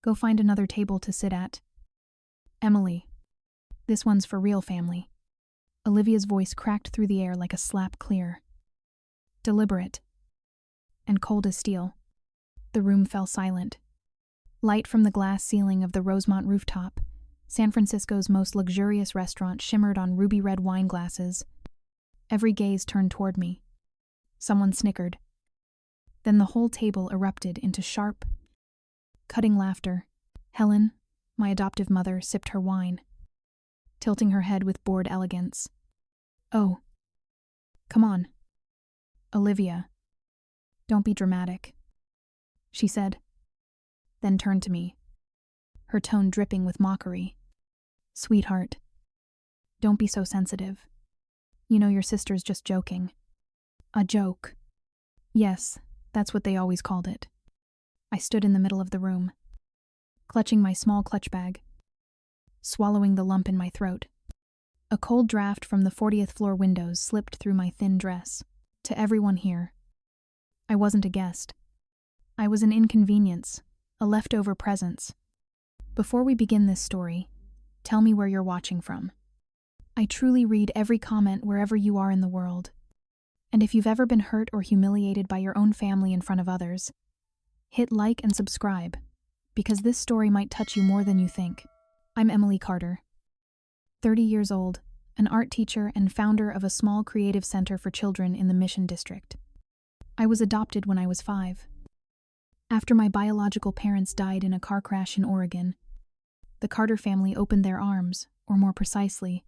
Go find another table to sit at. Emily. This one's for real family. Olivia's voice cracked through the air like a slap clear. Deliberate. And cold as steel. The room fell silent. Light from the glass ceiling of the Rosemont rooftop, San Francisco's most luxurious restaurant, shimmered on ruby-red wine glasses. Every gaze turned toward me. Someone snickered. Then the whole table erupted into sharp, cutting laughter. Helen, my adoptive mother, sipped her wine, tilting her head with bored elegance. Oh. Come on. Olivia. Don't be dramatic, she said, then turned to me, her tone dripping with mockery. Sweetheart, don't be so sensitive. You know your sister's just joking. A joke. Yes, that's what they always called it. I stood in the middle of the room, clutching my small clutch bag, swallowing the lump in my throat. A cold draft from the 40th floor windows slipped through my thin dress. To everyone here, I wasn't a guest. I was an inconvenience, a leftover presence. Before we begin this story, tell me where you're watching from. I truly read every comment wherever you are in the world. And if you've ever been hurt or humiliated by your own family in front of others, hit like and subscribe, because this story might touch you more than you think. I'm Emily Carter, 30 years old, an art teacher and founder of a small creative center for children in the Mission District. I was adopted when I was 5. After my biological parents died in a car crash in Oregon, the Carter family opened their arms, or more precisely,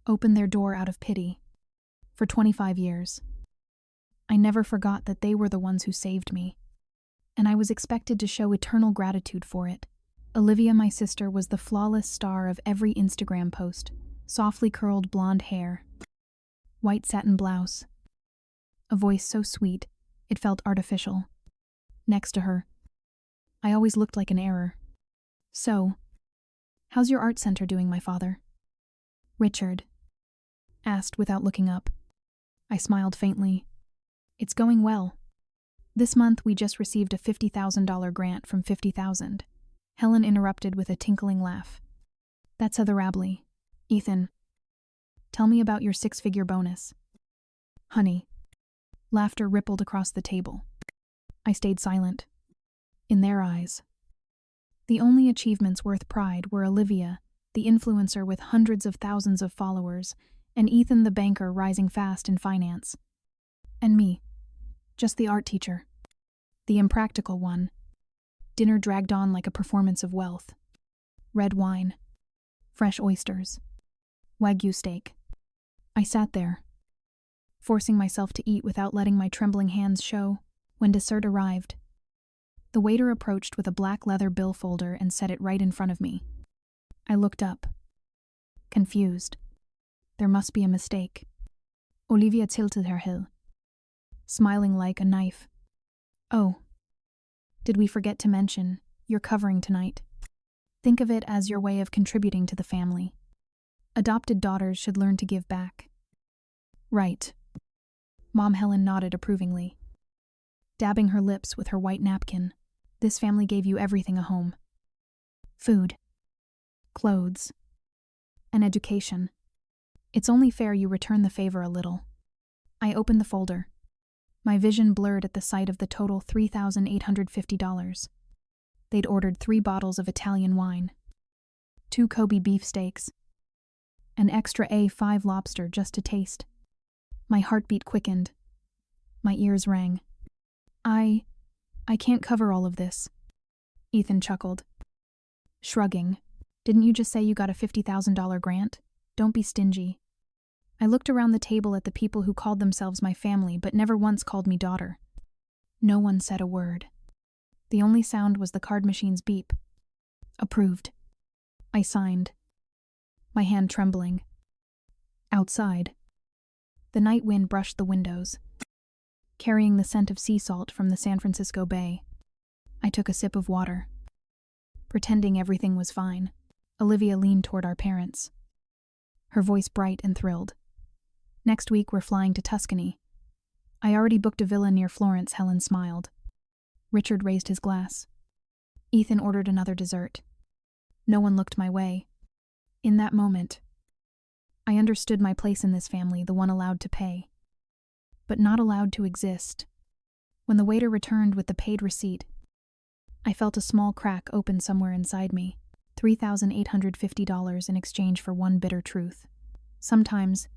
opened their door out of pity. For 25 years. I never forgot that they were the ones who saved me, and I was expected to show eternal gratitude for it. Olivia, my sister, was the flawless star of every Instagram post. Softly curled blonde hair, white satin blouse, a voice so sweet it felt artificial. Next to her, I always looked like an error. So, how's your art center doing, my father? Richard asked without looking up. I smiled faintly. It's going well. This month we just received a $50,000 grant from 50,000. Helen interrupted with a tinkling laugh. That's adorable. Ethan, tell me about your 6-figure bonus. Honey. Laughter rippled across the table. I stayed silent. In their eyes, the only achievements worth pride were Olivia, the influencer with hundreds of thousands of followers, and Ethan, the banker rising fast in finance. And me, just the art teacher, the impractical one. Dinner dragged on like a performance of wealth. Red wine, fresh oysters, Wagyu steak. I sat there, forcing myself to eat without letting my trembling hands show. When dessert arrived, the waiter approached with a black leather bill folder and set it right in front of me. I looked up, confused. There must be a mistake. Olivia tilted her head, smiling like a knife. Oh, did we forget to mention, you're covering tonight. Think of it as your way of contributing to the family. Adopted daughters should learn to give back. Right. Mom Helen nodded approvingly, dabbing her lips with her white napkin. This family gave you everything: a home, food, clothes, and education. It's only fair you return the favor a little. I opened the folder, my vision blurred at the sight of the total $3,850. They'd ordered 3 bottles of Italian wine, 2 Kobe beef steaks, an extra A5 lobster just to taste. My heartbeat quickened. My ears rang. I can't cover all of this. Ethan chuckled, shrugging. Didn't you just say you got a $50,000 grant? Don't be stingy. I looked around the table at the people who called themselves my family but never once called me daughter. No one said a word. The only sound was the card machine's beep. Approved. I signed, my hand trembling. Outside, the night wind brushed the windows, carrying the scent of sea salt from the San Francisco Bay. I took a sip of water, pretending everything was fine. Olivia leaned toward our parents, her voice bright and thrilled. Next week we're flying to Tuscany. I already booked a villa near Florence, Helen smiled. Richard raised his glass. Ethan ordered another dessert. No one looked my way. In that moment, I understood my place in this family, the one allowed to pay, but not allowed to exist. When the waiter returned with the paid receipt, I felt a small crack open somewhere inside me. $3,850 in exchange for one bitter truth. Sometimes,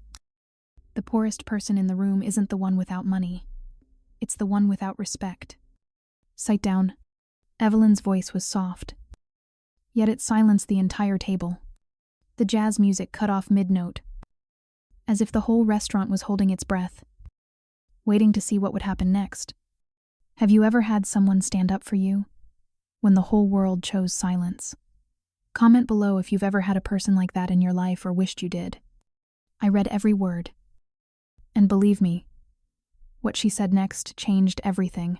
the poorest person in the room isn't the one without money. It's the one without respect. Sit down. Evelyn's voice was soft, yet it silenced the entire table. The jazz music cut off mid-note, as if the whole restaurant was holding its breath, waiting to see what would happen next. Have you ever had someone stand up for you when the whole world chose silence? Comment below if you've ever had a person like that in your life or wished you did. I read every word. And believe me, what she said next changed everything.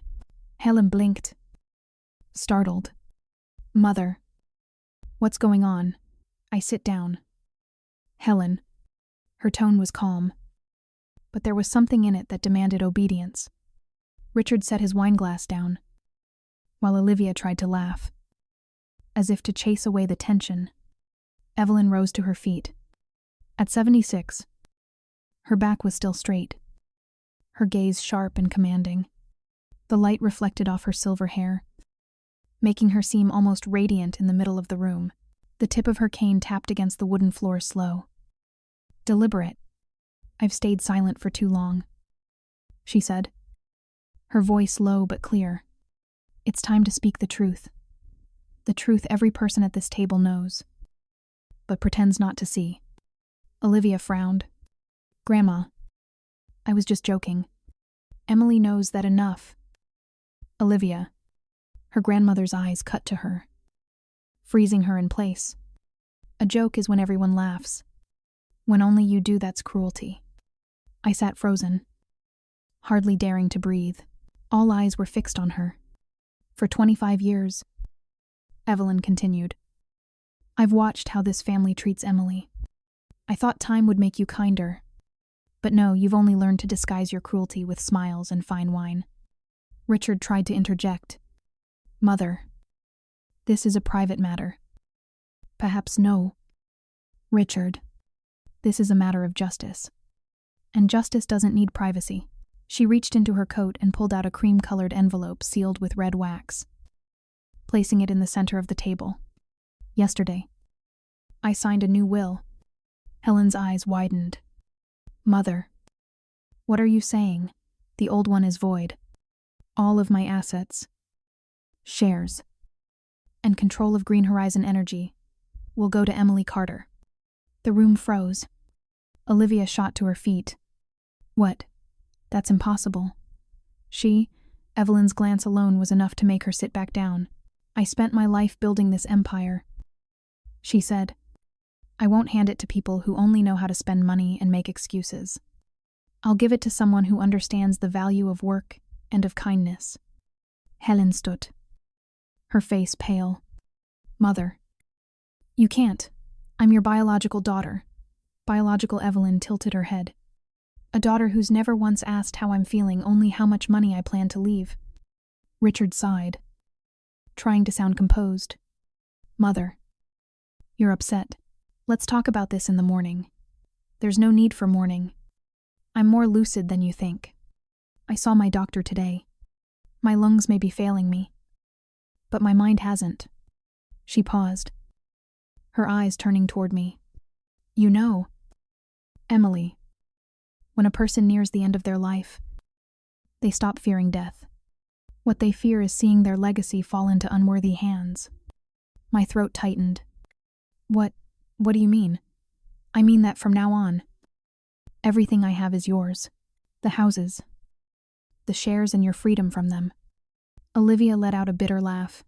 Helen blinked, startled. Mother. What's going on? I sit down. Helen. Her tone was calm, but there was something in it that demanded obedience. Richard set his wineglass down, while Olivia tried to laugh, as if to chase away the tension. Evelyn rose to her feet. At 76, her back was still straight, her gaze sharp and commanding. The light reflected off her silver hair, making her seem almost radiant in the middle of the room. The tip of her cane tapped against the wooden floor slow. Deliberate. I've stayed silent for too long, she said, her voice low but clear. It's time to speak the truth. The truth every person at this table knows, but pretends not to see. Olivia frowned. Grandma, I was just joking. Emily knows that enough. Olivia. Her grandmother's eyes cut to her, freezing her in place. A joke is when everyone laughs. When only you do, that's cruelty. I sat frozen, hardly daring to breathe. All eyes were fixed on her. For 25 years, Evelyn continued, I've watched how this family treats Emily. I thought time would make you kinder. But no, you've only learned to disguise your cruelty with smiles and fine wine. Richard tried to interject. Mother, this is a private matter. Perhaps no. Richard, this is a matter of justice. And justice doesn't need privacy. She reached into her coat and pulled out a cream-colored envelope sealed with red wax, placing it in the center of the table. Yesterday, I signed a new will. Helen's eyes widened. Mother, what are you saying? The old one is void. All of my assets, shares, and control of Green Horizon Energy will go to Emily Carter. The room froze. Olivia shot to her feet. What? That's impossible. Evelyn's glance alone was enough to make her sit back down. I spent my life building this empire, she said. I won't hand it to people who only know how to spend money and make excuses. I'll give it to someone who understands the value of work and of kindness. Helen stood, her face pale. Mother, you can't. I'm your biological daughter. Biological Evelyn tilted her head. A daughter who's never once asked how I'm feeling, only how much money I plan to leave. Richard sighed, trying to sound composed. Mother, you're upset. Let's talk about this in the morning. There's no need for mourning. I'm more lucid than you think. I saw my doctor today. My lungs may be failing me, but my mind hasn't. She paused, her eyes turning toward me. You know, Emily, when a person nears the end of their life, they stop fearing death. What they fear is seeing their legacy fall into unworthy hands. My throat tightened. What do you mean? I mean that from now on, everything I have is yours. The houses, the shares, and your freedom from them. Olivia let out a bitter laugh.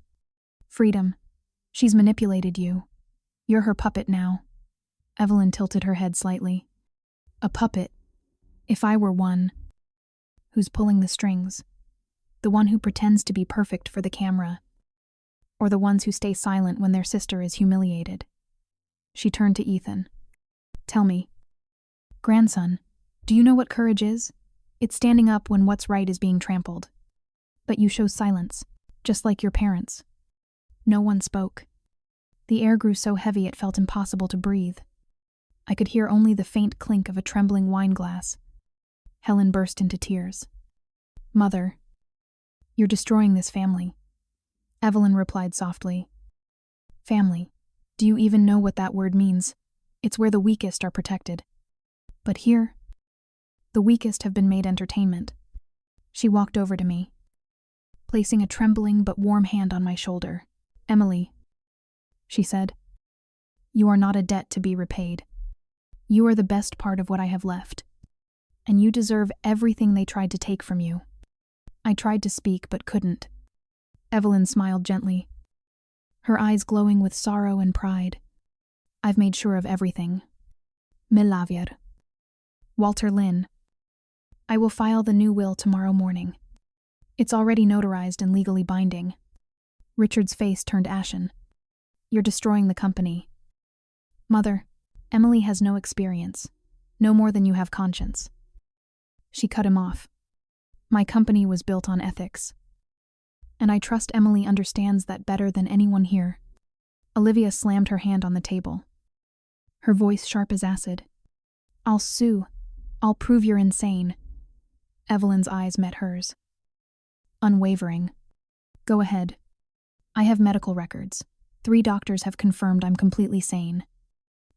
Freedom. She's manipulated you. You're her puppet now. Evelyn tilted her head slightly. A puppet. If I were one, who's pulling the strings, the one who pretends to be perfect for the camera, or the ones who stay silent when their sister is humiliated. She turned to Ethan. Tell me, grandson, do you know what courage is? It's standing up when what's right is being trampled. But you chose silence, just like your parents. No one spoke. The air grew so heavy it felt impossible to breathe. I could hear only the faint clink of a trembling wine glass. Helen burst into tears. "Mother, you're destroying this family." Evelyn replied softly. "Family? Do you even know what that word means? It's where the weakest are protected. But here, the weakest have been made entertainment." She walked over to me, placing a trembling but warm hand on my shoulder. "Emily," she said, "you are not a debt to be repaid. You are the best part of what I have left, and you deserve everything they tried to take from you." I tried to speak but couldn't. Evelyn smiled gently, her eyes glowing with sorrow and pride. "I've made sure of everything. Milavier. Walter Lynn. I will file the new will tomorrow morning. It's already notarized and legally binding." Richard's face turned ashen. "You're destroying the company." "Mother, Emily has no experience, no more than you have conscience." She cut him off. "My company was built on ethics, and I trust Emily understands that better than anyone here." Olivia slammed her hand on the table, her voice sharp as acid. "I'll sue. I'll prove you're insane." Evelyn's eyes met hers, unwavering. "Go ahead. I have medical records. 3 doctors have confirmed I'm completely sane.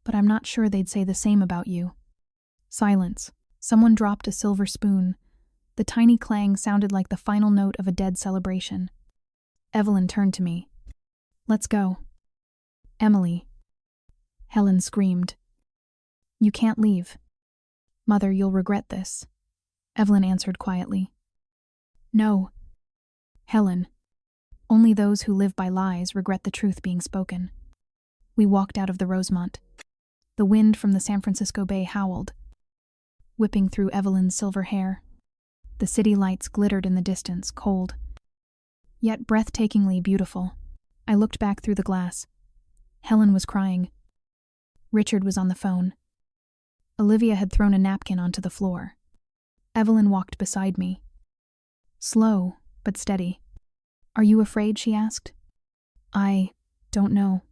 But I'm not sure they'd say the same about you." Silence. Someone dropped a silver spoon. The tiny clang sounded like the final note of a dead celebration. Evelyn turned to me. "Let's go." "Emily." Helen screamed. "You can't leave." "Mother, you'll regret this," Evelyn answered quietly. "No." "Helen, only those who live by lies regret the truth being spoken." We walked out of the Rosemont. The wind from the San Francisco Bay howled, whipping through Evelyn's silver hair. The city lights glittered in the distance, cold, yet breathtakingly beautiful. I looked back through the glass. Helen was crying. Richard was on the phone. Olivia had thrown a napkin onto the floor. Evelyn walked beside me, slow but steady. "Are you afraid?" she asked. "I don't know."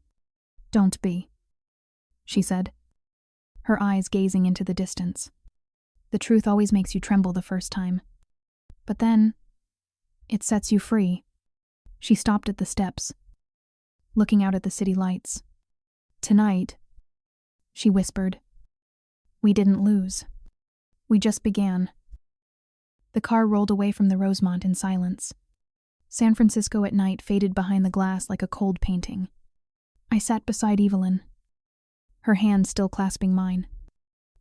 "Don't be," she said, her eyes gazing into the distance. "The truth always makes you tremble the first time. But then, it sets you free." She stopped at the steps, looking out at the city lights. "Tonight," she whispered, "we didn't lose. We just began." The car rolled away from the Rosemont in silence. San Francisco at night faded behind the glass like a cold painting. I sat beside Evelyn, her hand still clasping mine.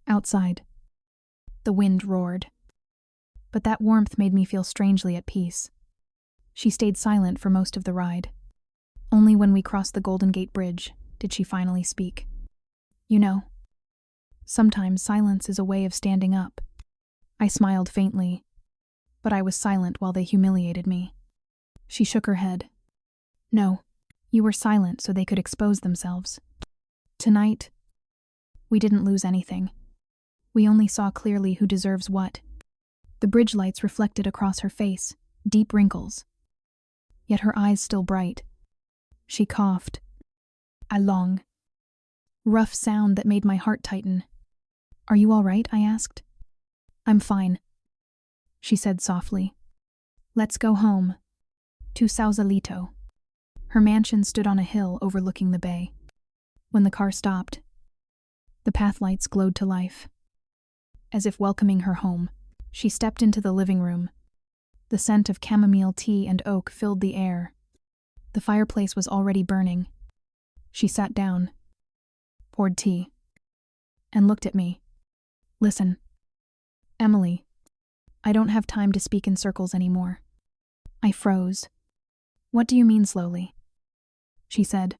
Outside, the wind roared, but that warmth made me feel strangely at peace. She stayed silent for most of the ride. Only when we crossed the Golden Gate Bridge did she finally speak. "You know, sometimes silence is a way of standing up." I smiled faintly, but I was silent while they humiliated me. She shook her head. "No, you were silent so they could expose themselves. Tonight, we didn't lose anything. We only saw clearly who deserves what." The bridge lights reflected across her face, deep wrinkles, yet her eyes still bright. She coughed. "I long." Rough sound that made my heart tighten. "Are you all right?" I asked. "I'm fine," she said softly. "Let's go home. To Sausalito." Her mansion stood on a hill overlooking the bay. When the car stopped, the path lights glowed to life. As if welcoming her home, she stepped into the living room. The scent of chamomile tea and oak filled the air. The fireplace was already burning. She sat down, poured tea, and looked at me. "Listen, Emily, I don't have time to speak in circles anymore." I froze. "What do you mean slowly?" She said.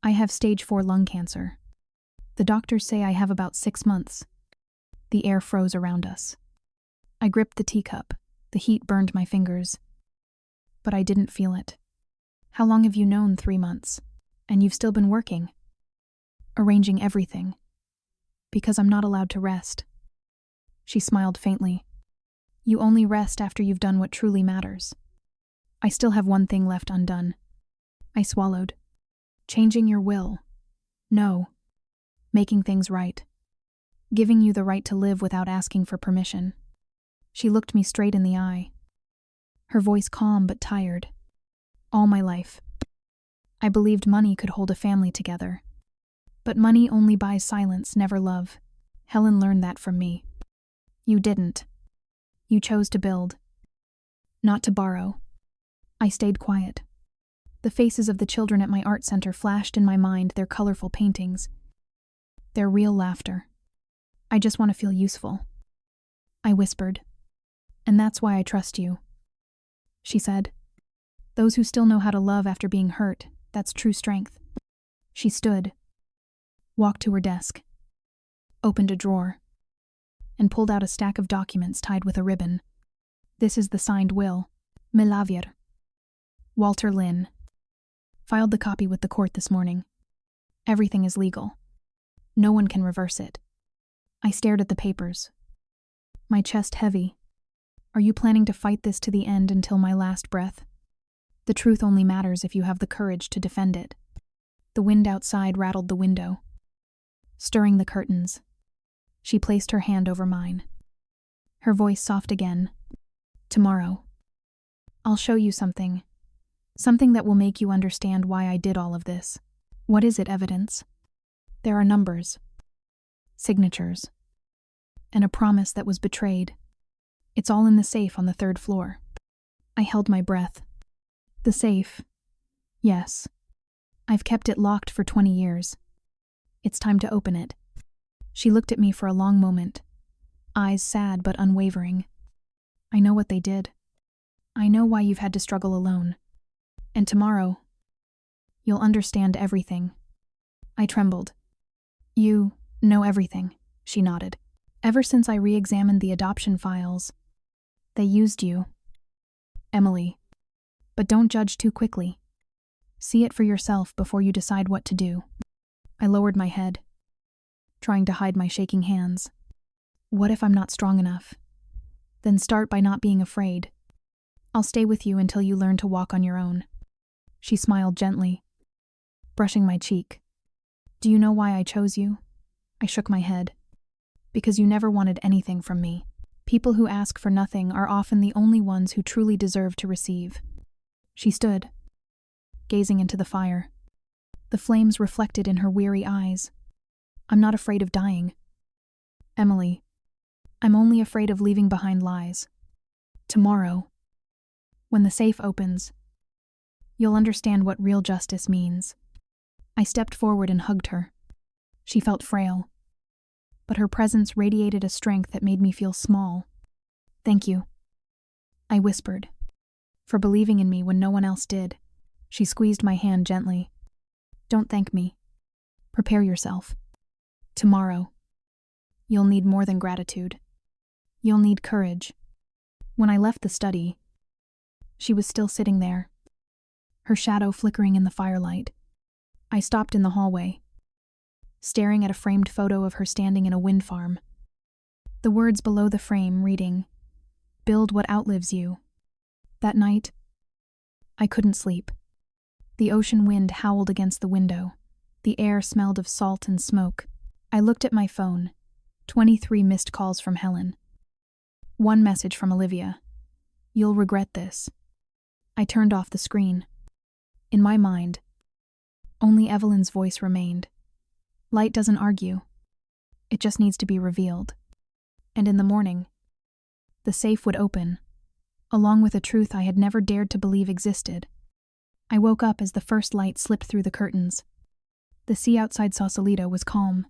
"I have stage 4 lung cancer. The doctors say I have about 6 months." The air froze around us. I gripped the teacup. The heat burned my fingers. But I didn't feel it. "How long have you known 3 months? And you've still been working?" "Arranging everything. Because I'm not allowed to rest." She smiled faintly. "You only rest after you've done what truly matters. I still have one thing left undone. I swallowed. Changing your will. No. Making things right. Giving you the right to live without asking for permission. She looked me straight in the eye. Her voice calm but tired. All my life, I believed money could hold a family together. But money only buys silence, never love. Helen learned that from me. You didn't. You chose to build. Not to borrow. I stayed quiet. The faces of the children at my art center flashed in my mind, their colorful paintings. Their real laughter. I just want to feel useful. I whispered. And that's why I trust you. She said. Those who still know how to love after being hurt, that's true strength. She stood, walked to her desk, opened a drawer, and pulled out a stack of documents tied with a ribbon. This is the signed will. Milavier. Walter Lynn. Filed the copy with the court this morning. Everything is legal. No one can reverse it. I stared at the papers. My chest heavy. Are you planning to fight this to the end until my last breath? The truth only matters if you have the courage to defend it. The wind outside rattled the window, stirring the curtains. She placed her hand over mine. Her voice soft again. Tomorrow, I'll show you something. Something that will make you understand why I did all of this. What is it, evidence? There are numbers, signatures, and a promise that was betrayed. It's all in the safe on the 3rd floor. I held my breath. The safe. Yes. I've kept it locked for 20 years. It's time to open it. She looked at me for a long moment, eyes sad but unwavering. I know what they did. I know why you've had to struggle alone. And tomorrow, you'll understand everything. I trembled. You know everything, she nodded. Ever since I re-examined the adoption files, they used you. Emily. But don't judge too quickly. See it for yourself before you decide what to do. I lowered my head, trying to hide my shaking hands. What if I'm not strong enough? Then start by not being afraid. I'll stay with you until you learn to walk on your own. She smiled gently, brushing my cheek. Do you know why I chose you? I shook my head. Because you never wanted anything from me. People who ask for nothing are often the only ones who truly deserve to receive. She stood, gazing into the fire. The flames reflected in her weary eyes. I'm not afraid of dying. Emily, I'm only afraid of leaving behind lies. Tomorrow, when the safe opens, you'll understand what real justice means. I stepped forward and hugged her. She felt frail, but her presence radiated a strength that made me feel small. Thank you, I whispered, for believing in me when no one else did. She squeezed my hand gently. Don't thank me. Prepare yourself. Tomorrow, you'll need more than gratitude. You'll need courage. When I left the study, she was still sitting there, her shadow flickering in the firelight. I stopped in the hallway, staring at a framed photo of her standing in a wind farm. The words below the frame reading, "Build what outlives you." That night, I couldn't sleep. The ocean wind howled against the window. The air smelled of salt and smoke. I looked at my phone. 23 missed calls from Helen. One message from Olivia. You'll regret this. I turned off the screen. In my mind, only Evelyn's voice remained. Light doesn't argue. It just needs to be revealed. And in the morning, the safe would open, along with a truth I had never dared to believe existed. I woke up as the first light slipped through the curtains. The sea outside Sausalito was calm,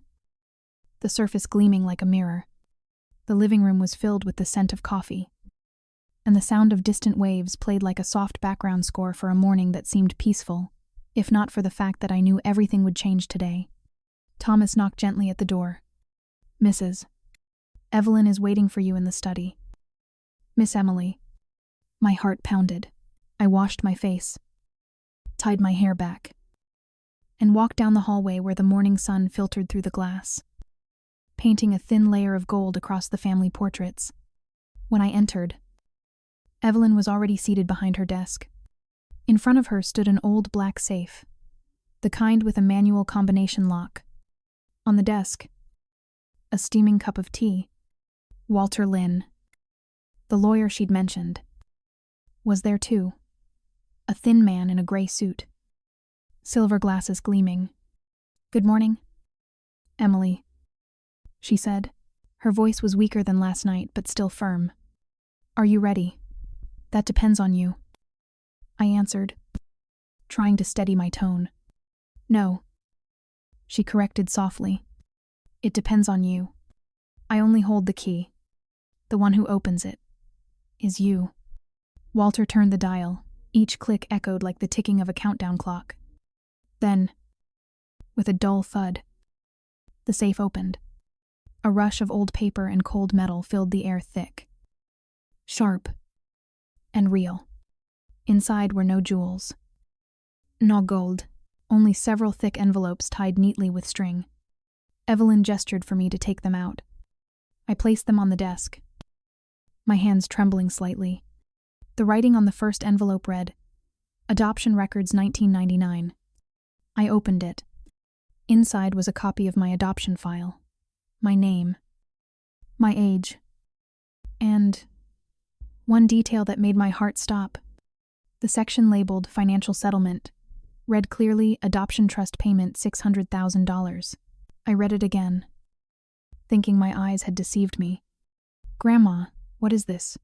the surface gleaming like a mirror. The living room was filled with the scent of coffee, and the sound of distant waves played like a soft background score for a morning that seemed peaceful, if not for the fact that I knew everything would change today. Thomas knocked gently at the door. Mrs. Evelyn is waiting for you in the study. Miss Emily. My heart pounded. I washed my face, tied my hair back, and walked down the hallway where the morning sun filtered through the glass, painting a thin layer of gold across the family portraits. When I entered, Evelyn was already seated behind her desk. In front of her stood an old black safe, the kind with a manual combination lock. On the desk, a steaming cup of tea. Walter Lynn, the lawyer she'd mentioned, was there too. A thin man in a gray suit, silver glasses gleaming. "Good morning, Emily," she said. Her voice was weaker than last night, but still firm. "Are you ready? That depends on you," I answered, trying to steady my tone. "No," she corrected softly. "It depends on you. I only hold the key. The one who opens it is you." Walter turned the dial. Each click echoed like the ticking of a countdown clock. Then, with a dull thud, the safe opened. A rush of old paper and cold metal filled the air thick, sharp, and real. Inside were no jewels, no gold, only several thick envelopes tied neatly with string. Evelyn gestured for me to take them out. I placed them on the desk, my hands trembling slightly. The writing on the first envelope read, "Adoption Records 1999. I opened it. Inside was a copy of my adoption file, my name, my age, and one detail that made my heart stop. The section labeled Financial Settlement read clearly Adoption Trust Payment $600,000. I read it again, thinking my eyes had deceived me. "Grandma, what is this?"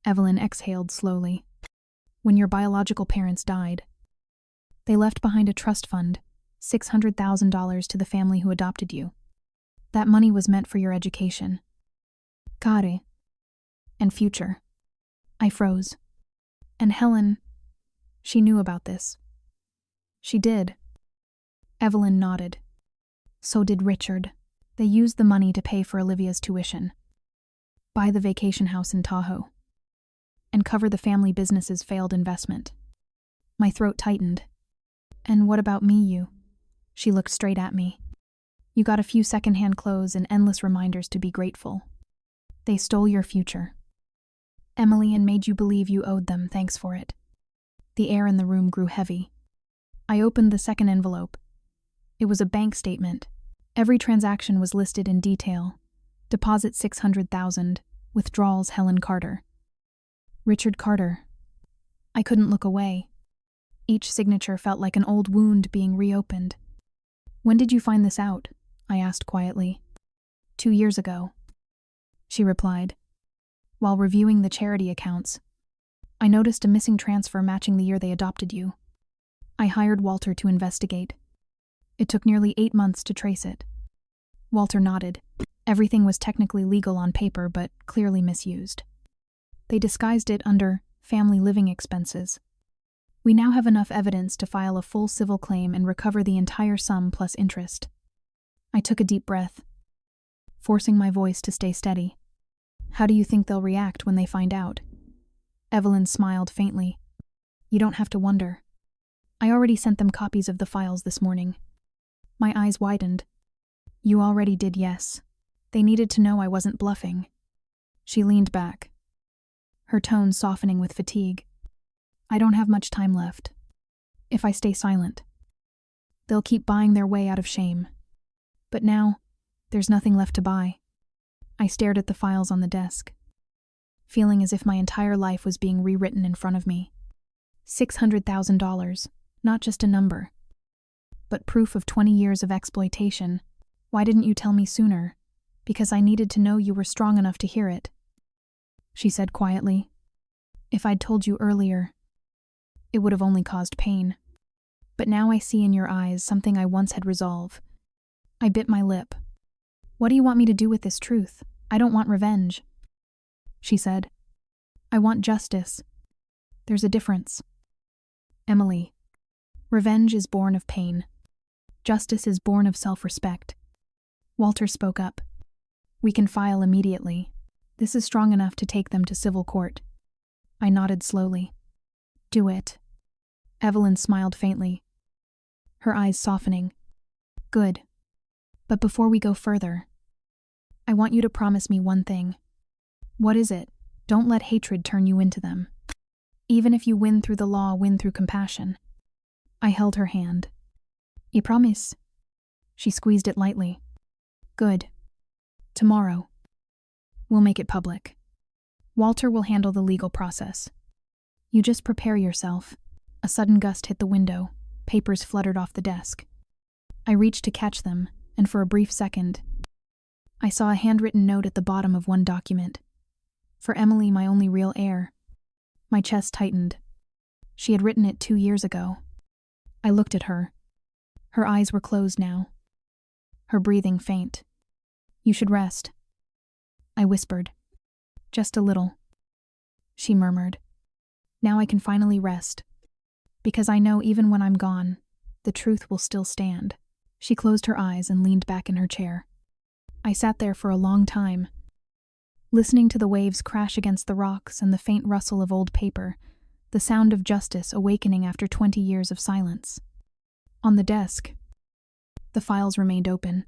Evelyn exhaled slowly. "When your biological parents died, they left behind a trust fund, $600,000 to the family who adopted you. That money was meant for your education, care, and future." I froze. "And Helen, she knew about this." "She did." Evelyn nodded. "So did Richard. They used the money to pay for Olivia's tuition, buy the vacation house in Tahoe, and cover the family business's failed investment." My throat tightened. "And what about me, you?" She looked straight at me. "You got a few secondhand clothes and endless reminders to be grateful. They stole your future, Emily, and made you believe you owed them. Thanks for it." The air in the room grew heavy. I opened the second envelope. It was a bank statement. Every transaction was listed in detail. Deposit $600,000, withdrawals Helen Carter. Richard Carter. I couldn't look away. Each signature felt like an old wound being reopened. "When did you find this out?" I asked quietly. 2 years ago," she replied. "While reviewing the charity accounts, I noticed a missing transfer matching the year they adopted you. I hired Walter to investigate. It took nearly 8 months to trace it." Walter nodded. Everything was technically legal on paper, but clearly misused. "They disguised it under family living expenses. We now have enough evidence to file a full civil claim and recover the entire sum plus interest." I took a deep breath, forcing my voice to stay steady. "How do you think they'll react when they find out?" Evelyn smiled faintly. "You don't have to wonder. I already sent them copies of the files this morning." My eyes widened. "You already did, yes. They needed to know I wasn't bluffing." She leaned back, her tone softening with fatigue. "I don't have much time left. If I stay silent, they'll keep buying their way out of shame. But now, there's nothing left to buy." I stared at the files on the desk, feeling as if my entire life was being rewritten in front of me. $600,000, not just a number, but proof of 20 years of exploitation. "Why didn't you tell me sooner?" "Because I needed to know you were strong enough to hear it," she said quietly. "If I'd told you earlier, it would have only caused pain. But now I see in your eyes something I once had resolve." I bit my lip. "What do you want me to do with this truth? I don't want revenge," she said. "I want justice. There's a difference, Emily. Revenge is born of pain. Justice is born of self-respect." Walter spoke up. "We can file immediately. This is strong enough to take them to civil court." I nodded slowly. "Do it." Evelyn smiled faintly, her eyes softening. "Good. But before we go further, I want you to promise me one thing." "What is it?" "Don't let hatred turn you into them. Even if you win through the law, win through compassion. I held her hand. I promise. She squeezed it lightly. Good. Tomorrow. We'll make it public. Walter will handle the legal process. You just prepare yourself. A sudden gust hit the window. Papers fluttered off the desk. I reached to catch them, and for a brief second, I saw a handwritten note at the bottom of one document. For Emily, my only real heir. My chest tightened. She had written it 2 years ago. I looked at her. Her eyes were closed now. Her breathing faint. You should rest. I whispered. Just a little. She murmured. Now I can finally rest. Because I know even when I'm gone, the truth will still stand. She closed her eyes and leaned back in her chair. I sat there for a long time, listening to the waves crash against the rocks and the faint rustle of old paper, the sound of justice awakening after 20 years of silence. On the desk, the files remained open,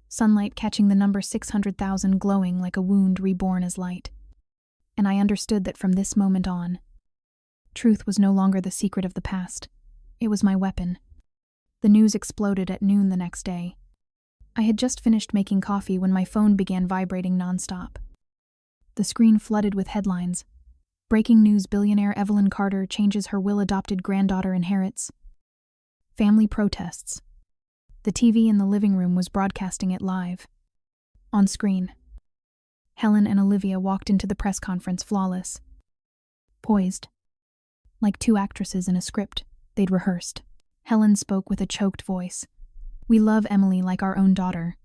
sunlight catching the number 600,000 glowing like a wound reborn as light. And I understood that from this moment on, truth was no longer the secret of the past. It was my weapon. The news exploded at noon the next day. I had just finished making coffee when my phone began vibrating nonstop. The screen flooded with headlines. Breaking news: billionaire Evelyn Carter changes her will, adopted granddaughter inherits. Family protests. The TV in the living room was broadcasting it live. On screen, Helen and Olivia walked into the press conference flawless. Poised. Like two actresses in a script they'd rehearsed. Helen spoke with a choked voice. We love Emily like our own daughter.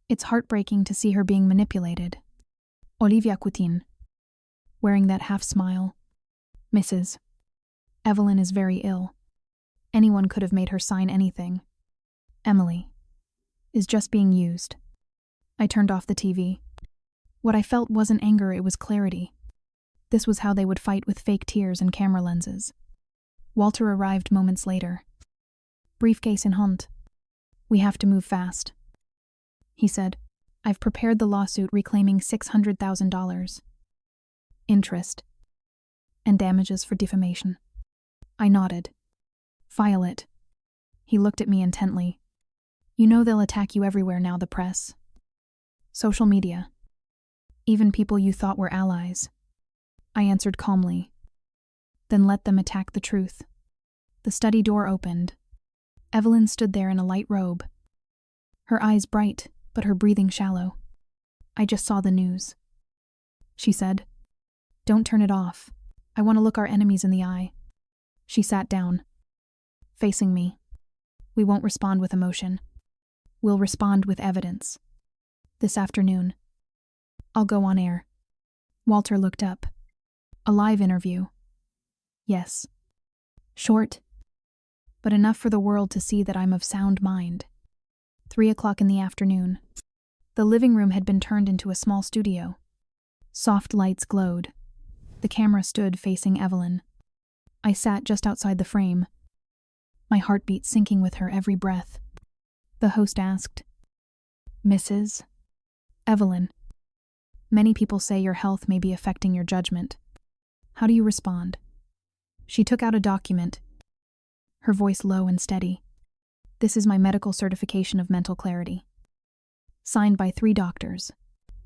It's heartbreaking to see her being manipulated. Olivia Coutin, wearing that half smile. Mrs. Evelyn is very ill. Anyone could have made her sign anything. Emily is just being used. I turned off the TV. What I felt wasn't anger, it was clarity. This was how they would fight with fake tears and camera lenses. Walter arrived moments later. Briefcase in hand. We have to move fast, he said. I've prepared the lawsuit reclaiming $600,000. Interest. And damages for defamation. I nodded. File it. He looked at me intently. You know they'll attack you everywhere now, the press. Social media. Even people you thought were allies. I answered calmly. Then let them attack the truth. The study door opened. Evelyn stood there in a light robe. Her eyes bright, but her breathing shallow. I just saw the news. She said, Don't turn it off. I want to look our enemies in the eye. She sat down, facing me. We won't respond with emotion. We'll respond with evidence. This afternoon, I'll go on air. Walter looked up. A live interview. Yes. Short, but enough for the world to see that I'm of sound mind. 3:00 in the afternoon. The living room had been turned into a small studio. Soft lights glowed. The camera stood facing Evelyn. I sat just outside the frame, my heartbeat sinking with her every breath. The host asked, Mrs. Evelyn, many people say your health may be affecting your judgment. How do you respond? She took out a document, her voice low and steady. This is my medical certification of mental clarity. Signed by 3 doctors.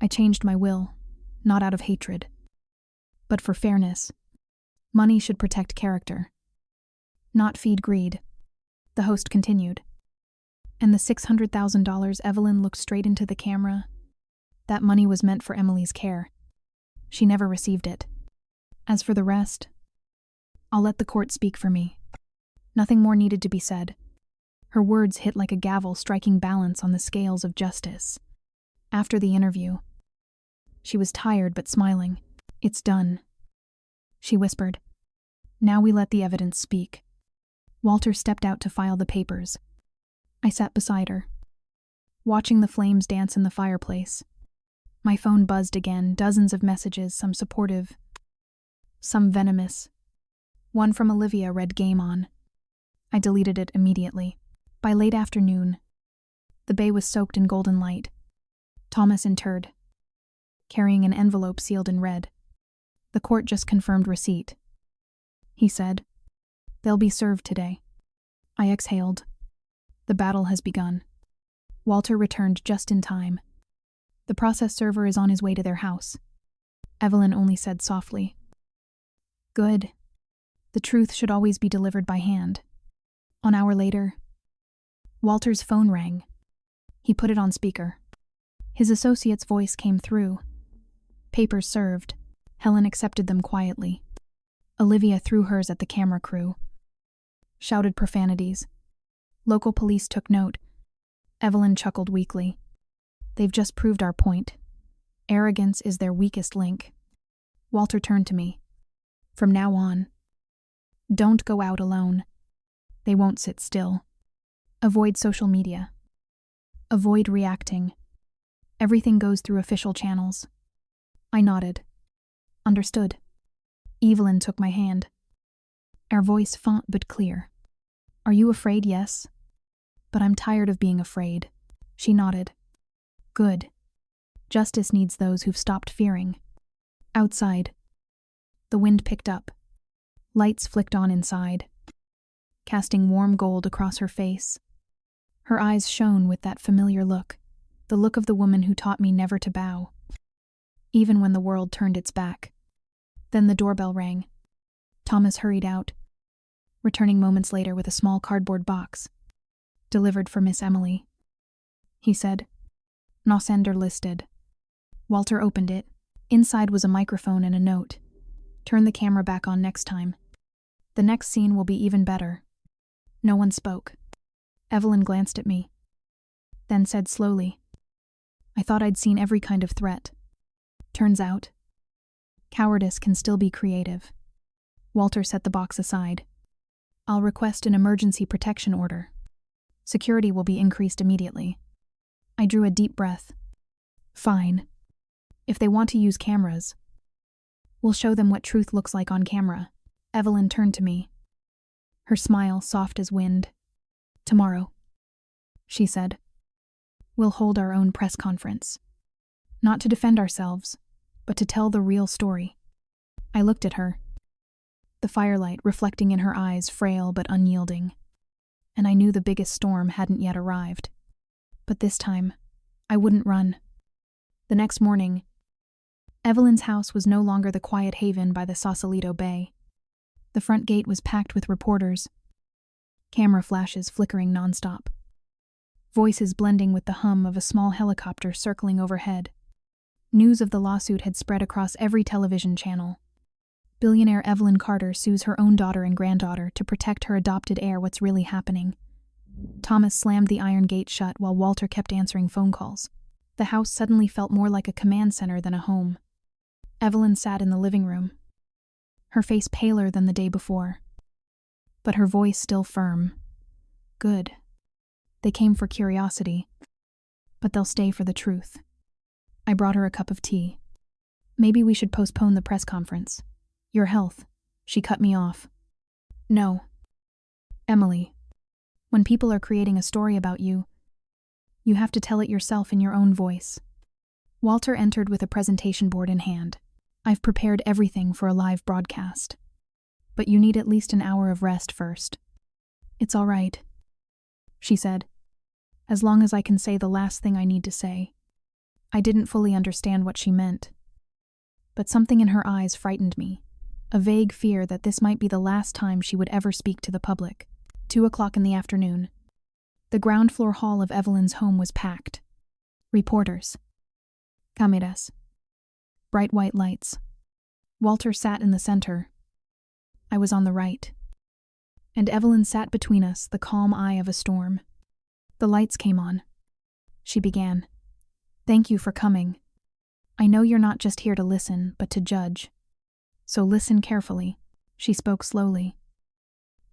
I changed my will, not out of hatred, but for fairness. Money should protect character, not feed greed. The host continued. And the $600,000, Evelyn looked straight into the camera. That money was meant for Emily's care. She never received it. As for the rest, I'll let the court speak for me. Nothing more needed to be said. Her words hit like a gavel, striking balance on the scales of justice. After the interview, she was tired but smiling. It's done, she whispered. Now we let the evidence speak. Walter stepped out to file the papers. I sat beside her, watching the flames dance in the fireplace. My phone buzzed again, dozens of messages, some supportive, some venomous. One from Olivia read "Game on." I deleted it immediately. By late afternoon, the bay was soaked in golden light. Thomas interred, carrying an envelope sealed in red. The court just confirmed receipt. he said. They'll be served today. I exhaled. The battle has begun. Walter returned just in time. The process server is on his way to their house. Evelyn only said softly. Good. The truth should always be delivered by hand. An hour later, Walter's phone rang. He put it on speaker. His associate's voice came through. Papers served. Helen accepted them quietly. Olivia threw hers at the camera crew. Shouted profanities. Local police took note. Evelyn chuckled weakly. They've just proved our point. Arrogance is their weakest link. Walter turned to me. From now on, don't go out alone. They won't sit still. Avoid social media. Avoid reacting. Everything goes through official channels. I nodded. Understood. Evelyn took my hand. Our voice faint but clear. Are you afraid? Yes. But I'm tired of being afraid. She nodded. Good. Justice needs those who've stopped fearing. Outside. The wind picked up. Lights flicked on inside, casting warm gold across her face. Her eyes shone with that familiar look, the look of the woman who taught me never to bow, even when the world turned its back. Then the doorbell rang. Thomas hurried out, returning moments later with a small cardboard box. Delivered for Miss Emily, he said. No sender listed. Walter opened it. Inside was a microphone and a note. Turn the camera back on next time. The next scene will be even better. No one spoke. Evelyn glanced at me, then said slowly, I thought I'd seen every kind of threat. Turns out, cowardice can still be creative. Walter set the box aside. I'll request an emergency protection order. Security will be increased immediately. I drew a deep breath. Fine. If they want to use cameras, we'll show them what truth looks like on camera. Evelyn turned to me, her smile soft as wind. Tomorrow, she said, we'll hold our own press conference. Not to defend ourselves, but to tell the real story. I looked at her, the firelight reflecting in her eyes, frail but unyielding. And I knew the biggest storm hadn't yet arrived. But this time, I wouldn't run. The next morning, Evelyn's house was no longer the quiet haven by the Sausalito Bay. The front gate was packed with reporters, camera flashes flickering nonstop, voices blending with the hum of a small helicopter circling overhead. News of the lawsuit had spread across every television channel. Billionaire Evelyn Carter sues her own daughter and granddaughter to protect her adopted heir. What's really happening? Thomas slammed the iron gate shut while Walter kept answering phone calls. The house suddenly felt more like a command center than a home. Evelyn sat in the living room, her face paler than the day before, but her voice still firm. Good. They came for curiosity, but they'll stay for the truth. I brought her a cup of tea. Maybe we should postpone the press conference. Your health. She cut me off. No. Emily, when people are creating a story about you, you have to tell it yourself in your own voice. Walter entered with a presentation board in hand. I've prepared everything for a live broadcast. But you need at least an hour of rest first. It's all right, she said, as long as I can say the last thing I need to say. I didn't fully understand what she meant, but something in her eyes frightened me, a vague fear that this might be the last time she would ever speak to the public. 2:00 in the afternoon. The ground floor hall of Evelyn's home was packed. Reporters. Cámaras. Bright white lights. Walter sat in the center. I was on the right. And Evelyn sat between us, the calm eye of a storm. The lights came on. She began. Thank you for coming. I know you're not just here to listen, but to judge. So listen carefully. She spoke slowly,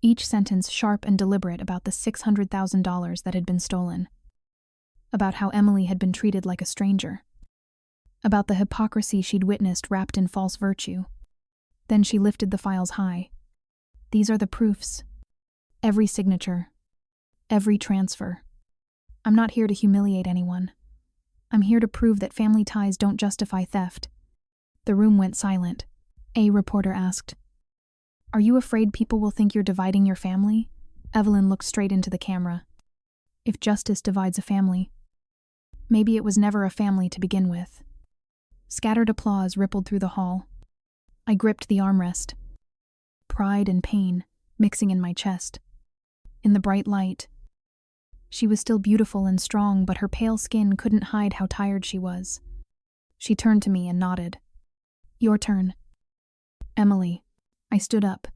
each sentence sharp and deliberate, about the $600,000 that had been stolen, about how Emily had been treated like a stranger, about the hypocrisy she'd witnessed wrapped in false virtue. Then she lifted the files high. These are the proofs. Every signature. Every transfer. I'm not here to humiliate anyone. I'm here to prove that family ties don't justify theft. The room went silent. A reporter asked, Are you afraid people will think you're dividing your family? Evelyn looked straight into the camera. If justice divides a family, maybe it was never a family to begin with. Scattered applause rippled through the hall. I gripped the armrest, pride and pain mixing in my chest. In the bright light, she was still beautiful and strong, but her pale skin couldn't hide how tired she was. She turned to me and nodded. Your turn. Emily. I stood up,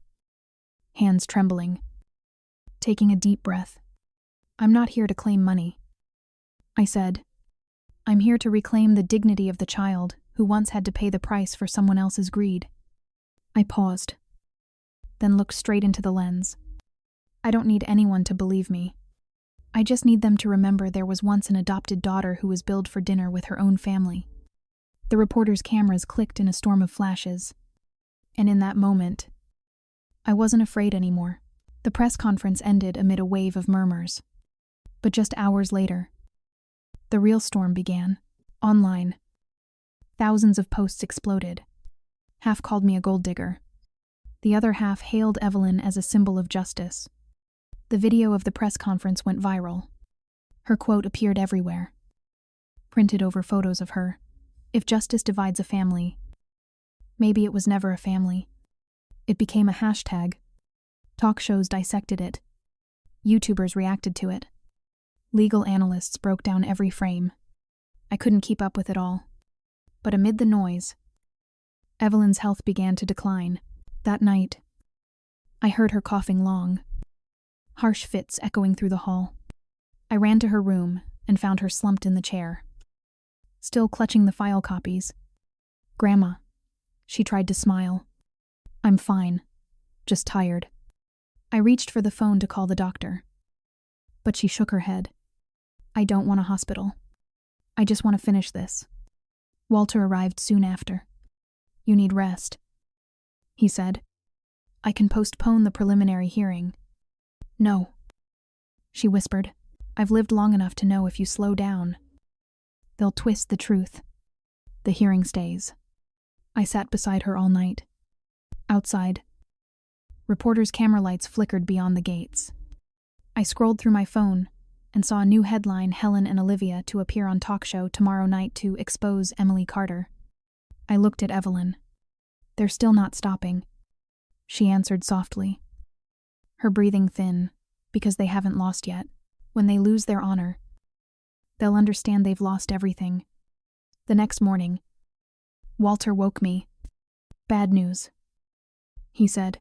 hands trembling, taking a deep breath. I'm not here to claim money, I said. I'm here to reclaim the dignity of the child who once had to pay the price for someone else's greed. I paused, then looked straight into the lens. I don't need anyone to believe me. I just need them to remember there was once an adopted daughter who was billed for dinner with her own family. The reporter's cameras clicked in a storm of flashes. And in that moment, I wasn't afraid anymore. The press conference ended amid a wave of murmurs. But just hours later, the real storm began. Online, thousands of posts exploded. Half called me a gold digger. The other half hailed Evelyn as a symbol of justice. The video of the press conference went viral. Her quote appeared everywhere, printed over photos of her. If justice divides a family, maybe it was never a family. It became a hashtag. Talk shows dissected it. YouTubers reacted to it. Legal analysts broke down every frame. I couldn't keep up with it all. But amid the noise, Evelyn's health began to decline. That night, I heard her coughing long, harsh fits echoing through the hall. I ran to her room and found her slumped in the chair, still clutching the file copies. Grandma. She tried to smile. I'm fine, just tired. I reached for the phone to call the doctor, but she shook her head. I don't want a hospital. I just want to finish this. Walter arrived soon after. You need rest, he said. I can postpone the preliminary hearing. No, she whispered. I've lived long enough to know if you slow down, they'll twist the truth. The hearing stays. I sat beside her all night. Outside, reporters' camera lights flickered beyond the gates. I scrolled through my phone and saw a new headline: Helen and Olivia to appear on talk show tomorrow night to expose Emily Carter. I looked at Evelyn. They're still not stopping, she answered softly, her breathing thin, because they haven't lost yet. When they lose their honor, they'll understand they've lost everything. The next morning, Walter woke me. Bad news, he said.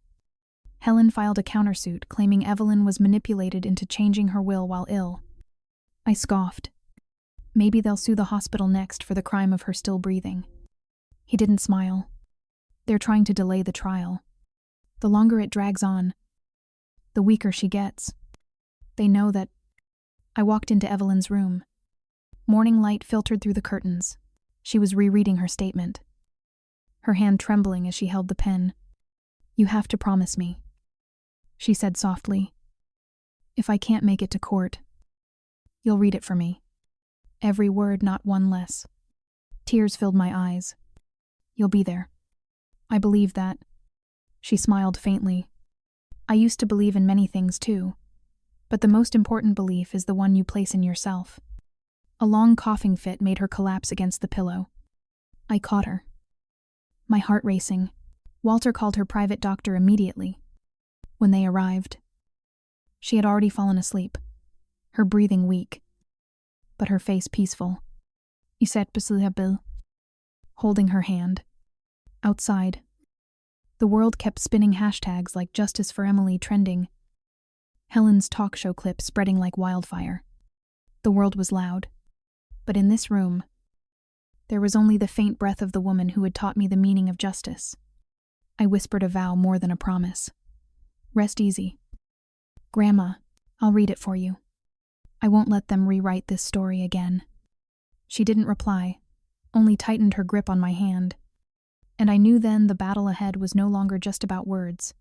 Helen filed a countersuit claiming Evelyn was manipulated into changing her will while ill. I scoffed. Maybe they'll sue the hospital next for the crime of her still breathing. He didn't smile. They're trying to delay the trial. The longer it drags on, the weaker she gets. They know that. I walked into Evelyn's room. Morning light filtered through the curtains. She was rereading her statement, her hand trembling as she held the pen. You have to promise me, she said softly. If I can't make it to court, you'll read it for me. Every word, not one less. Tears filled my eyes. You'll be there. I believe that. She smiled faintly. I used to believe in many things too, but the most important belief is the one you place in yourself. A long coughing fit made her collapse against the pillow. I caught her, my heart racing. Walter called her private doctor immediately. When they arrived, she had already fallen asleep, her breathing weak, but her face peaceful. He sat beside her bed, holding her hand. Outside, the world kept spinning hashtags like Justice for Emily trending, Helen's talk show clip spreading like wildfire. The world was loud, but in this room, there was only the faint breath of the woman who had taught me the meaning of justice. I whispered a vow more than a promise. Rest easy. Grandma, I'll read it for you. I won't let them rewrite this story again. She didn't reply, only tightened her grip on my hand. And I knew then the battle ahead was no longer just about words.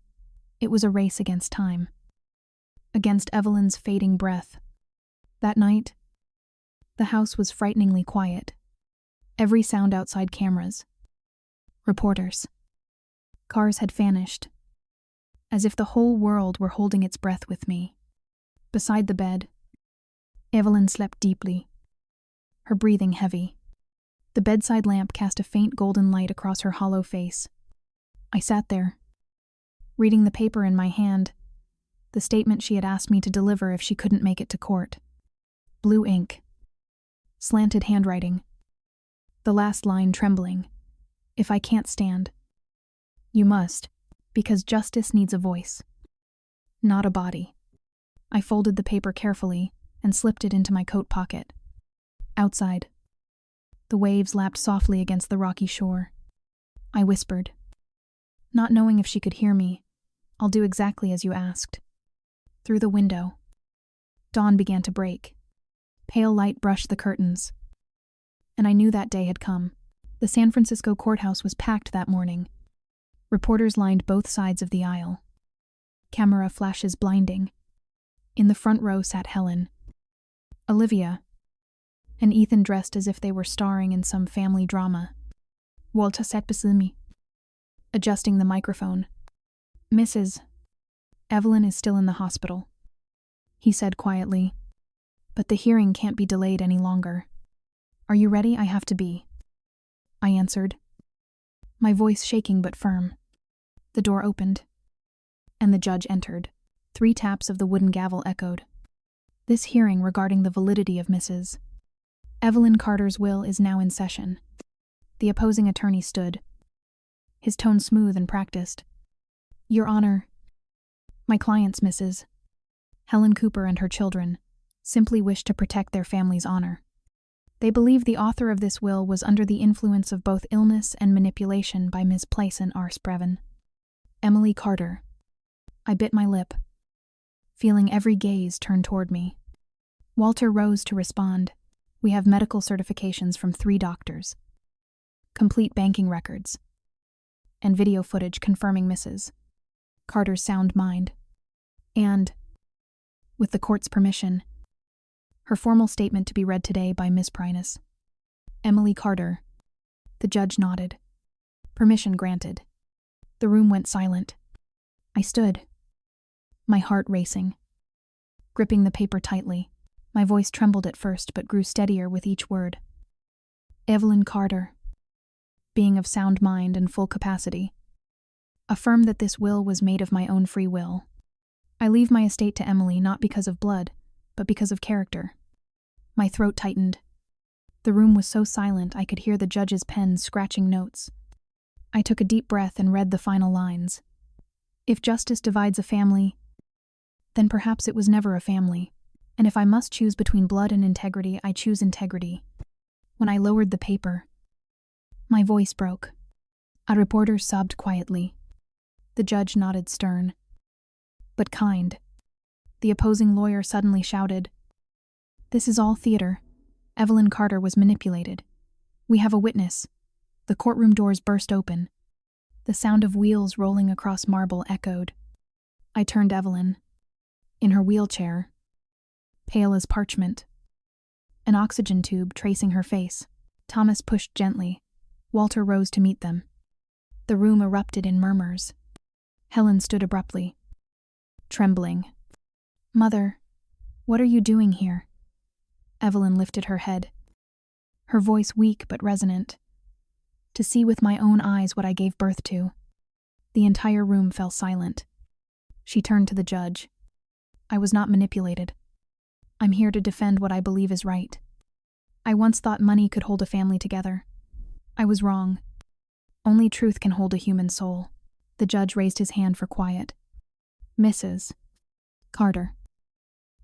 It was a race against time. Against Evelyn's fading breath. That night, the house was frighteningly quiet. Every sound outside: cameras, reporters. Cars had vanished. as if the whole world were holding its breath with me. Beside the bed, Evelyn slept deeply, her breathing heavy. The bedside lamp cast a faint golden light across her hollow face. I sat there, reading the paper in my hand, the statement she had asked me to deliver if she couldn't make it to court. Blue ink, slanted handwriting, the last line trembling. If I can't stand, you must, because justice needs a voice, not a body. I folded the paper carefully and slipped it into my coat pocket. Outside, the waves lapped softly against the rocky shore. I whispered, not knowing if she could hear me, I'll do exactly as you asked. Through the window, dawn began to break. Pale light brushed the curtains, and I knew that day had come. The San Francisco courthouse was packed that morning. Reporters lined both sides of the aisle. Camera flashes blinding. In the front row sat Helen, Olivia, and Ethan dressed as if they were starring in some family drama. Walter sat beside me, adjusting the microphone. Mrs. Evelyn is still in the hospital, he said quietly, but the hearing can't be delayed any longer. Are you ready? I have to be, I answered, my voice shaking but firm. The door opened, and the judge entered. 3 taps of the wooden gavel echoed. This hearing regarding the validity of Mrs. Evelyn Carter's will is now in session. The opposing attorney stood, his tone smooth and practiced. Your Honor, my clients, Mrs. Helen Cooper and her children, simply wish to protect their family's honor. They believe the author of this will was under the influence of both illness and manipulation by Ms. Playson R. Spreven. Emily Carter. I bit my lip, feeling every gaze turn toward me. Walter rose to respond. We have medical certifications from 3 doctors, complete banking records, and video footage confirming Mrs. Carter's sound mind. And, with the court's permission, her formal statement to be read today by Miss Pryness. Emily Carter. The judge nodded. Permission granted. The room went silent. I stood, my heart racing, gripping the paper tightly. My voice trembled at first but grew steadier with each word. Evelyn Carter, being of sound mind and full capacity, affirm that this will was made of my own free will. I leave my estate to Emily not because of blood, but because of character. My throat tightened. The room was so silent I could hear the judge's pen scratching notes. I took a deep breath and read the final lines. If justice divides a family, then perhaps it was never a family. And if I must choose between blood and integrity, I choose integrity. When I lowered the paper, my voice broke. A reporter sobbed quietly. The judge nodded stern, but kind. The opposing lawyer suddenly shouted, "This is all theater. Evelyn Carter was manipulated. We have a witness." The courtroom doors burst open. The sound of wheels rolling across marble echoed. I turned Evelyn. In her wheelchair, pale as parchment, an oxygen tube tracing her face. Thomas pushed gently. Walter rose to meet them. The room erupted in murmurs. Helen stood abruptly, trembling. "Mother, what are you doing here?" Evelyn lifted her head, her voice weak but resonant. To see with my own eyes what I gave birth to. The entire room fell silent. She turned to the judge. "I was not manipulated. I'm here to defend what I believe is right. I once thought money could hold a family together. I was wrong. Only truth can hold a human soul." The judge raised his hand for quiet. "Mrs. Carter,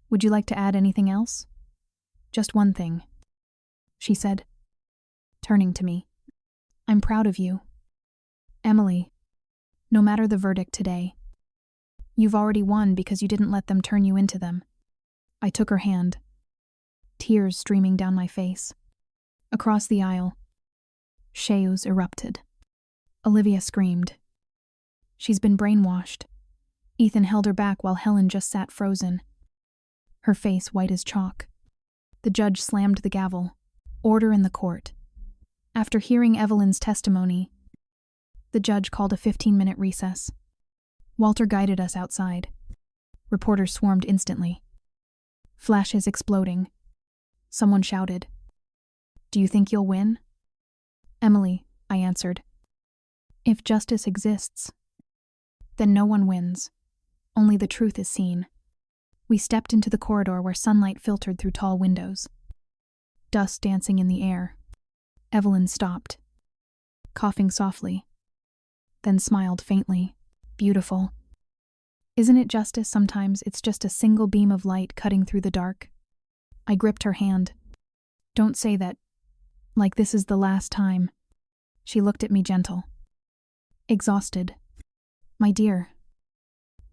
would you like to add anything else?" "Just one thing," she said, turning to me. "I'm proud of you, Emily, no matter the verdict today. You've already won because you didn't let them turn you into them." I took her hand, tears streaming down my face. Across the aisle, chaos erupted. Olivia screamed. "She's been brainwashed." Ethan held her back while Helen just sat frozen, her face white as chalk. The judge slammed the gavel. Order in the court. After hearing Evelyn's testimony, the judge called a 15-minute recess. Walter guided us outside. Reporters swarmed instantly. Flashes exploding. Someone shouted, "Do you think you'll win?" "Emily," I answered. "If justice exists, then no one wins. Only the truth is seen." We stepped into the corridor where sunlight filtered through tall windows. Dust dancing in the air. Evelyn stopped, coughing softly, then smiled faintly. "Beautiful. Isn't it justice sometimes it's just a single beam of light cutting through the dark?" I gripped her hand. "Don't say that, like this is the last time." She looked at me gentle. Exhausted. "My dear,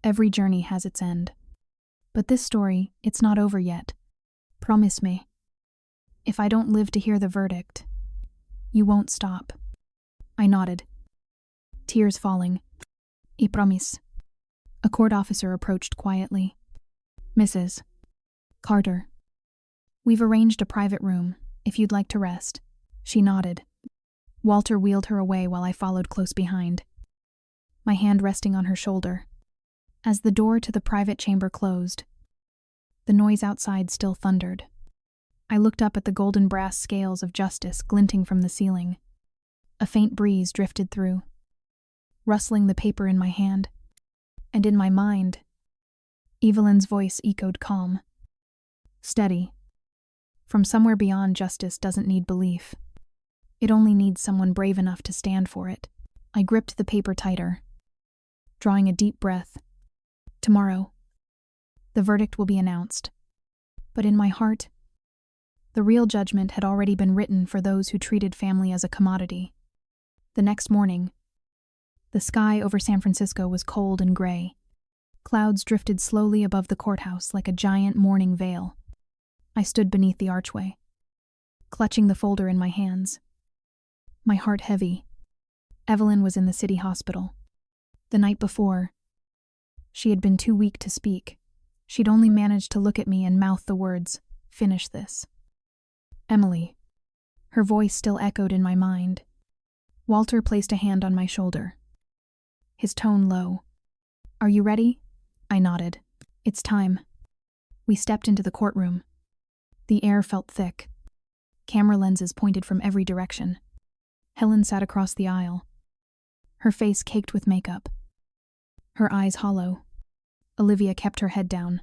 every journey has its end. But this story, it's not over yet. Promise me. If I don't live to hear the verdict, you won't stop." I nodded, tears falling. "I promise." A court officer approached quietly. "Mrs. Carter, we've arranged a private room, if you'd like to rest." She nodded. Walter wheeled her away while I followed close behind, my hand resting on her shoulder. As the door to the private chamber closed, the noise outside still thundered. I looked up at the golden brass scales of justice glinting from the ceiling. A faint breeze drifted through, rustling the paper in my hand. And in my mind, Evelyn's voice echoed calm, steady. From somewhere beyond, justice doesn't need belief. It only needs someone brave enough to stand for it. I gripped the paper tighter, drawing a deep breath. Tomorrow, the verdict will be announced. But in my heart, the real judgment had already been written for those who treated family as a commodity. The next morning, the sky over San Francisco was cold and gray. Clouds drifted slowly above the courthouse like a giant mourning veil. I stood beneath the archway, clutching the folder in my hands, my heart heavy. Evelyn was in the city hospital. The night before, she had been too weak to speak. She'd only managed to look at me and mouth the words, "Finish this." "Emily." Her voice still echoed in my mind. Walter placed a hand on my shoulder, his tone low. "Are you ready?" I nodded. "It's time." We stepped into the courtroom. The air felt thick. Camera lenses pointed from every direction. Helen sat across the aisle, her face caked with makeup, her eyes hollow. Olivia kept her head down,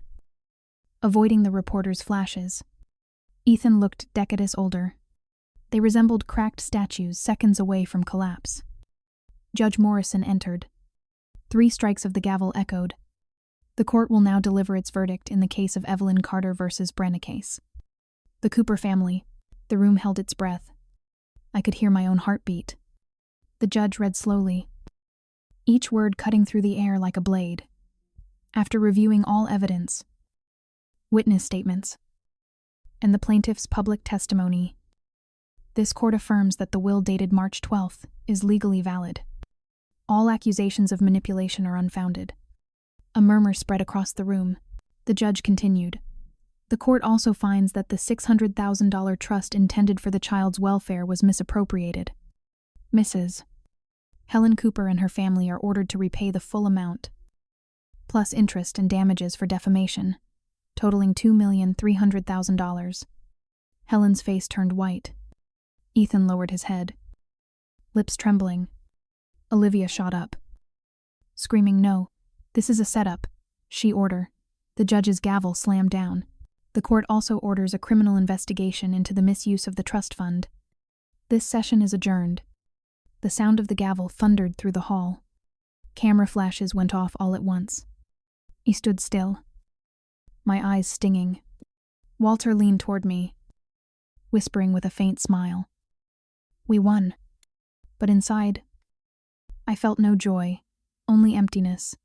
avoiding the reporter's flashes. Ethan looked decades older. They resembled cracked statues seconds away from collapse. Judge Morrison entered. 3 strikes of the gavel echoed. The court will now deliver its verdict in the case of Evelyn Carter versus Brennicase. The Cooper family. The room held its breath. I could hear my own heartbeat. The judge read slowly, each word cutting through the air like a blade. After reviewing all evidence, witness statements, and the plaintiff's public testimony, this court affirms that the will dated March 12th is legally valid. All accusations of manipulation are unfounded. A murmur spread across the room. The judge continued. The court also finds that the $600,000 trust intended for the child's welfare was misappropriated. Mrs. Helen Cooper and her family are ordered to repay the full amount, plus interest and damages for defamation, totaling $2,300,000. Helen's face turned white. Ethan lowered his head, lips trembling. Olivia shot up, screaming, "No, this is a setup." She ordered. The judge's gavel slammed down. The court also orders a criminal investigation into the misuse of the trust fund. This session is adjourned. The sound of the gavel thundered through the hall. Camera flashes went off all at once. He stood still, my eyes stinging. Walter leaned toward me, whispering with a faint smile, "We won." But inside, I felt no joy, only emptiness.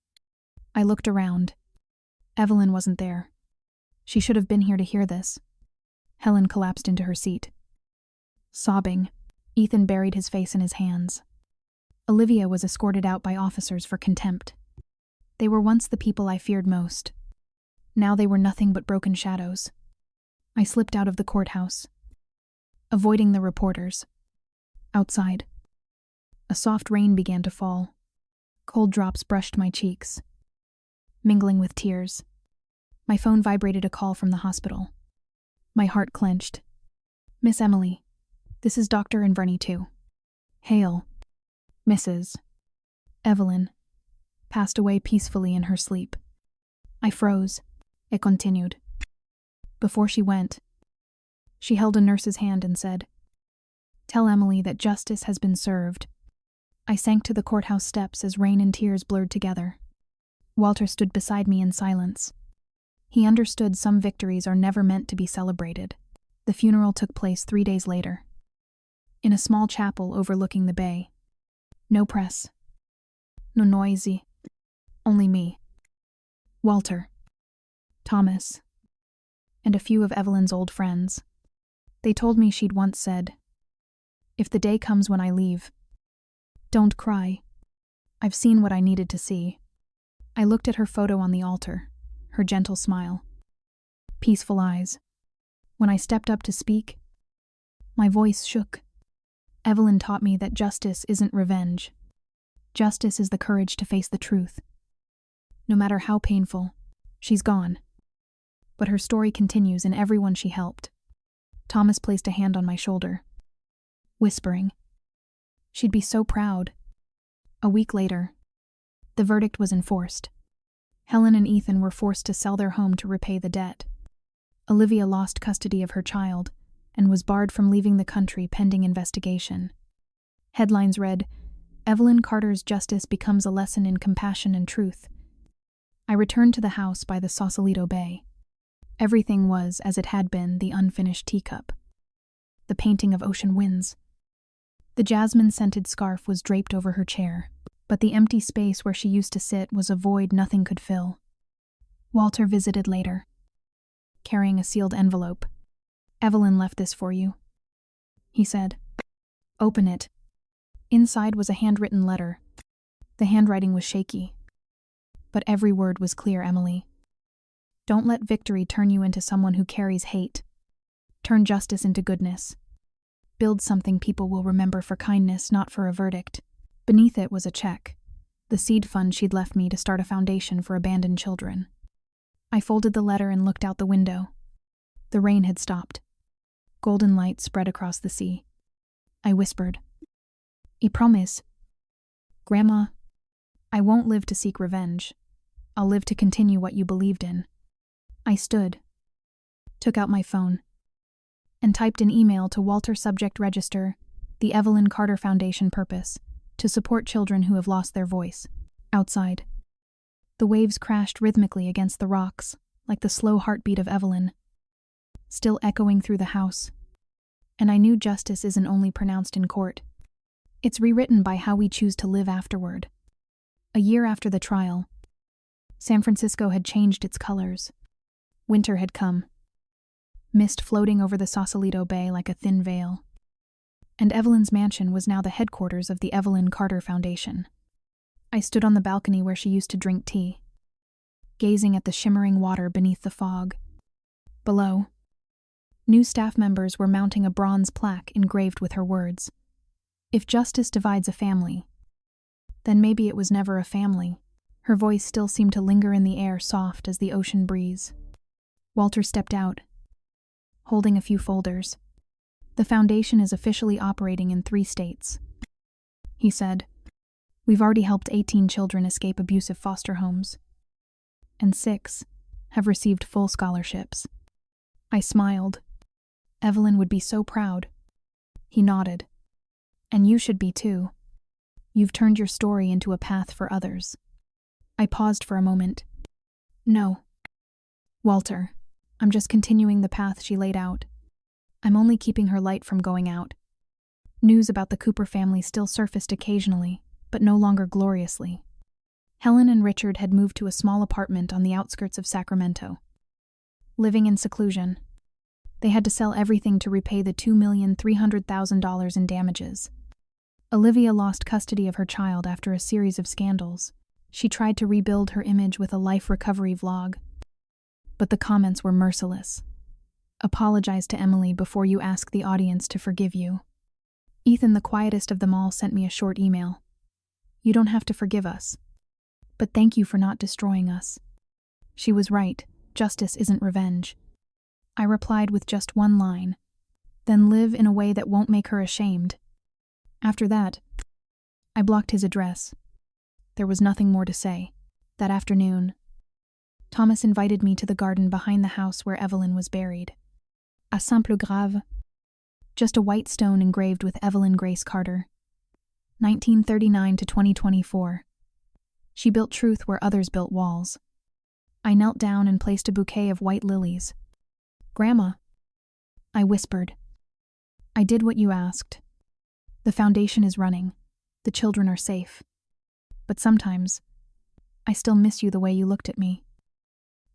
I looked around. Evelyn wasn't there. She should have been here to hear this. Helen collapsed into her seat, sobbing. Ethan buried his face in his hands. Olivia was escorted out by officers for contempt. They were once the people I feared most. Now they were nothing but broken shadows. I slipped out of the courthouse, avoiding the reporters. Outside, a soft rain began to fall. Cold drops brushed my cheeks, mingling with tears. My phone vibrated a call from the hospital. My heart clenched. "Miss Emily, this is Dr. Inverney too. Hail, Mrs. Evelyn passed away peacefully in her sleep." I froze. It continued. Before she went, she held a nurse's hand and said, "Tell Emily that justice has been served." I sank to the courthouse steps as rain and tears blurred together. Walter stood beside me in silence. He understood some victories are never meant to be celebrated. The funeral took place 3 days later, in a small chapel overlooking the bay. No press. No noisy. Only me, Walter, Thomas, and a few of Evelyn's old friends. They told me she'd once said, "If the day comes when I leave, don't cry. I've seen what I needed to see." I looked at her photo on the altar, her gentle smile, peaceful eyes. When I stepped up to speak, my voice shook. Evelyn taught me that justice isn't revenge. Justice is the courage to face the truth. No matter how painful, she's gone. But her story continues in everyone she helped. Thomas placed a hand on my shoulder, whispering, "She'd be so proud." A week later, the verdict was enforced. Helen and Ethan were forced to sell their home to repay the debt. Olivia lost custody of her child and was barred from leaving the country pending investigation. Headlines read, "Evelyn Carter's justice becomes a lesson in compassion and truth." I returned to the house by the Sausalito Bay. Everything was as it had been, the unfinished teacup, the painting of ocean winds. The jasmine-scented scarf was draped over her chair, but the empty space where she used to sit was a void nothing could fill. Walter visited later, carrying a sealed envelope. "Evelyn left this for you," he said. "Open it." Inside was a handwritten letter. The handwriting was shaky, but every word was clear. "Emily, don't let victory turn you into someone who carries hate. Turn justice into goodness. Build something people will remember for kindness, not for a verdict." Beneath it was a check, the seed fund she'd left me to start a foundation for abandoned children. I folded the letter and looked out the window. The rain had stopped. Golden light spread across the sea. I whispered, "I promise, Grandma, I won't live to seek revenge. I'll live to continue what you believed in." I stood, took out my phone, and typed an email to Walter, subject register, "The Evelyn Carter Foundation, purpose, to support children who have lost their voice." Outside, the waves crashed rhythmically against the rocks, like the slow heartbeat of Evelyn, still echoing through the house. And I knew justice isn't only pronounced in court. It's rewritten by how we choose to live afterward. A year after the trial, San Francisco had changed its colors. Winter had come, mist floating over the Sausalito Bay like a thin veil. And Evelyn's mansion was now the headquarters of the Evelyn Carter Foundation. I stood on the balcony where she used to drink tea, gazing at the shimmering water beneath the fog. Below, new staff members were mounting a bronze plaque engraved with her words. "If justice divides a family, then maybe it was never a family." Her voice still seemed to linger in the air, soft as the ocean breeze. Walter stepped out, holding a few folders. "The foundation is officially operating in 3 states," he said. "We've already helped 18 children escape abusive foster homes, and 6 have received full scholarships." I smiled. "Evelyn would be so proud." He nodded. "And you should be too. You've turned your story into a path for others." I paused for a moment. "No, Walter, I'm just continuing the path she laid out. I'm only keeping her light from going out." News about the Cooper family still surfaced occasionally, but no longer gloriously. Helen and Richard had moved to a small apartment on the outskirts of Sacramento. Living in seclusion, they had to sell everything to repay the $2,300,000 in damages. Olivia lost custody of her child after a series of scandals. She tried to rebuild her image with a life recovery vlog, but the comments were merciless. "Apologize to Emily before you ask the audience to forgive you." Ethan, the quietest of them all, sent me a short email. You don't have to forgive us. But thank you for not destroying us. She was right. Justice isn't revenge. I replied with just one line. Then live in a way that won't make her ashamed. After that, I blocked his address. There was nothing more to say. That afternoon, Thomas invited me to the garden behind the house where Evelyn was buried. A simple grave, just a white stone engraved with Evelyn Grace Carter, 1939 to 2024. She built truth where others built walls. I knelt down and placed a bouquet of white lilies. Grandma, I whispered, I did what you asked. The foundation is running. The children are safe. But sometimes, I still miss you the way you looked at me.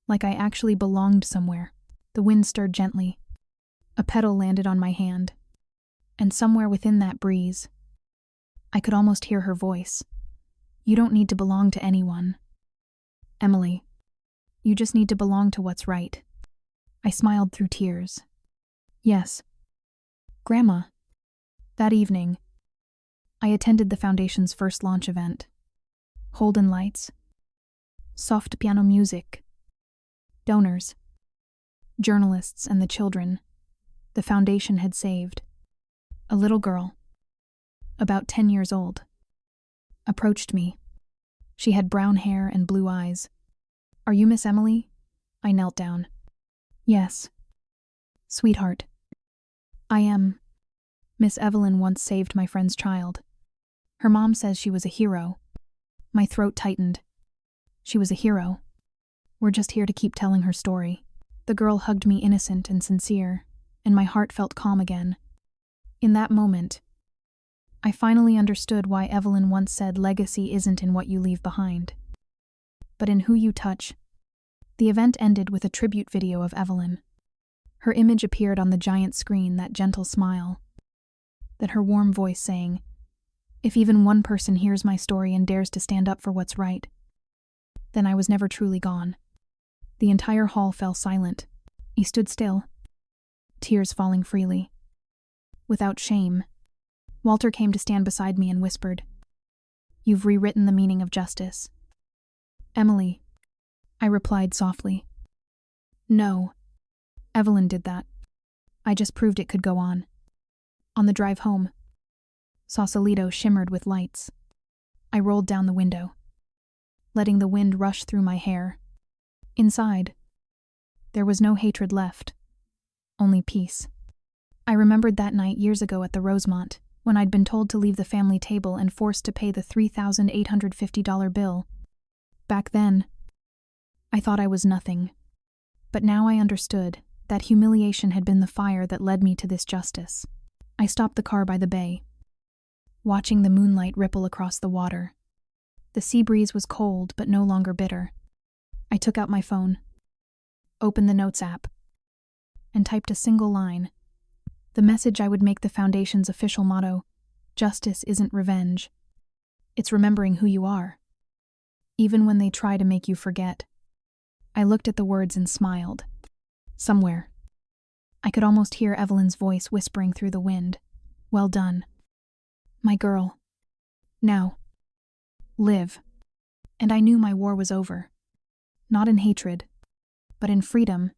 Like I actually belonged somewhere. The wind stirred gently. A petal landed on my hand. And somewhere within that breeze, I could almost hear her voice. You don't need to belong to anyone. Emily, you just need to belong to what's right. I smiled through tears. Yes. Grandma. That evening, I attended the Foundation's first launch event. Holden lights. Soft piano music. Donors. Journalists and the children the Foundation had saved. A little girl, about 10 years old, approached me. She had brown hair and blue eyes. Are you Miss Emily? I knelt down. Yes. Sweetheart. I am. Miss Evelyn once saved my friend's child. Her mom says she was a hero. My throat tightened. She was a hero. We're just here to keep telling her story. The girl hugged me innocent and sincere, and my heart felt calm again. In that moment, I finally understood why Evelyn once said legacy isn't in what you leave behind, but in who you touch. The event ended with a tribute video of Evelyn. Her image appeared on the giant screen, that gentle smile, that her warm voice saying, if even one person hears my story and dares to stand up for what's right, then I was never truly gone. The entire hall fell silent. He stood still, tears falling freely. Without shame, Walter came to stand beside me and whispered, You've rewritten the meaning of justice. Emily, I replied softly. No, Evelyn did that. I just proved it could go on. On the drive home, Sausalito shimmered with lights. I rolled down the window, letting the wind rush through my hair. Inside, there was no hatred left, only peace. I remembered that night years ago at the Rosemont, when I'd been told to leave the family table and forced to pay the $3,850 bill. Back then, I thought I was nothing. But now I understood that humiliation had been the fire that led me to this justice. I stopped the car by the bay, watching the moonlight ripple across the water. The sea breeze was cold but no longer bitter. I took out my phone, opened the Notes app, and typed a single line. The message I would make the Foundation's official motto: justice isn't revenge. It's remembering who you are, even when they try to make you forget. I looked at the words and smiled. Somewhere, I could almost hear Evelyn's voice whispering through the wind. Well done, my girl. Now, live. And I knew my war was over. Not in hatred, but in freedom